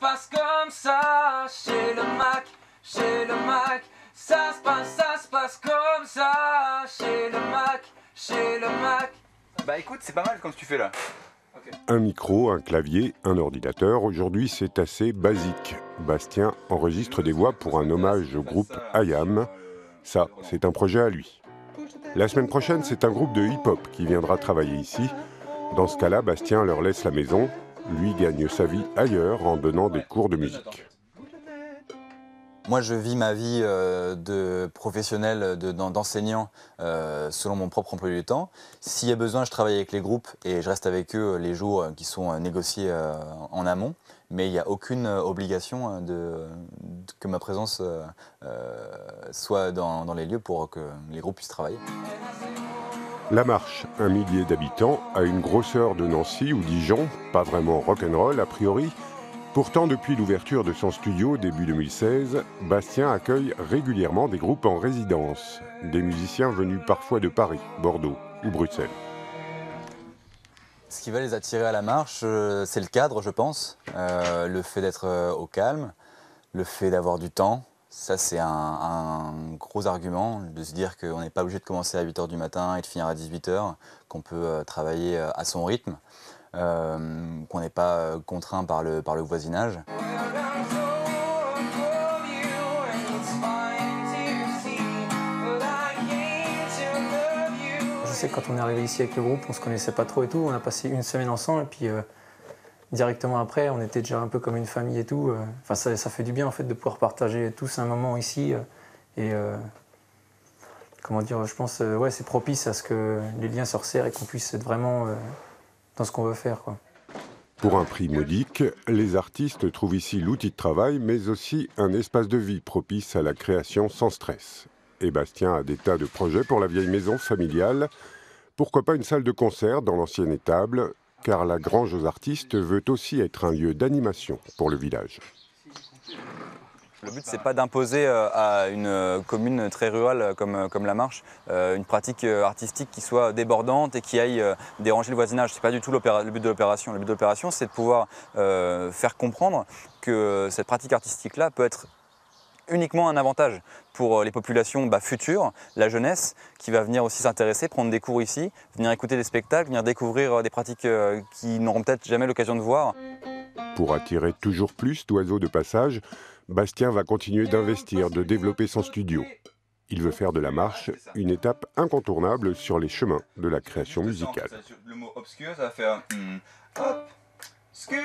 passe comme ça chez le Mac, chez le Mac. Ça se passe comme ça chez le Mac, chez le Mac. Bah écoute, c'est pas mal comme tu fais là. Okay. Un micro, un clavier, un ordinateur, aujourd'hui c'est assez basique. Bastien enregistre des voix pour un hommage au groupe IAM. Ça, c'est un projet à lui. La semaine prochaine, c'est un groupe de hip-hop qui viendra travailler ici. Dans ce cas-là, Bastien leur laisse la maison. Lui gagne sa vie ailleurs en donnant des cours de musique. Moi, je vis ma vie de professionnel, d'enseignant selon mon propre emploi du temps. S'il y a besoin, je travaille avec les groupes et je reste avec eux les jours qui sont négociés en amont. Mais il n'y a aucune obligation que ma présence soit dans les lieux pour que les groupes puissent travailler. La Marche, 1 millier d'habitants, a une grosseur de Nancy ou Dijon, pas vraiment rock'n'roll a priori. Pourtant, depuis l'ouverture de son studio début 2016, Bastien accueille régulièrement des groupes en résidence, des musiciens venus parfois de Paris, Bordeaux ou Bruxelles. Ce qui va les attirer à la marche, c'est le cadre, je pense, le fait d'être au calme, le fait d'avoir du temps. Ça, c'est un gros argument, de se dire qu'on n'est pas obligé de commencer à 8h du matin et de finir à 18h, qu'on peut travailler à son rythme. Qu'on n'est pas contraint par le voisinage. Je sais que quand on est arrivé ici avec le groupe, on se connaissait pas trop et tout. On a passé une semaine ensemble et puis directement après, on était déjà un peu comme une famille et tout. Enfin, ça fait du bien en fait de pouvoir partager tous un moment ici et comment dire, je pense, ouais, c'est propice à ce que les liens se resserrent et qu'on puisse être vraiment dans ce qu'on veut faire, quoi. Pour un prix modique, les artistes trouvent ici l'outil de travail, mais aussi un espace de vie propice à la création sans stress. Et Bastien a des tas de projets pour la vieille maison familiale. Pourquoi pas une salle de concert dans l'ancienne étable, car la Grange aux artistes veut aussi être un lieu d'animation pour le village. Le but, c'est pas d'imposer à une commune très rurale comme La Marche une pratique artistique qui soit débordante et qui aille déranger le voisinage. C'est pas du tout le but de l'opération. Le but de l'opération, c'est de pouvoir faire comprendre que cette pratique artistique-là peut être uniquement un avantage pour les populations futures, la jeunesse, qui va venir aussi s'intéresser, prendre des cours ici, venir écouter des spectacles, venir découvrir des pratiques qu'ils n'auront peut-être jamais l'occasion de voir. Pour attirer toujours plus d'oiseaux de passage, Bastien va continuer d'investir, de développer son studio. Il veut faire de La Marche une étape incontournable sur les chemins de la création musicale. Le mot obscur, ça va faire obscur.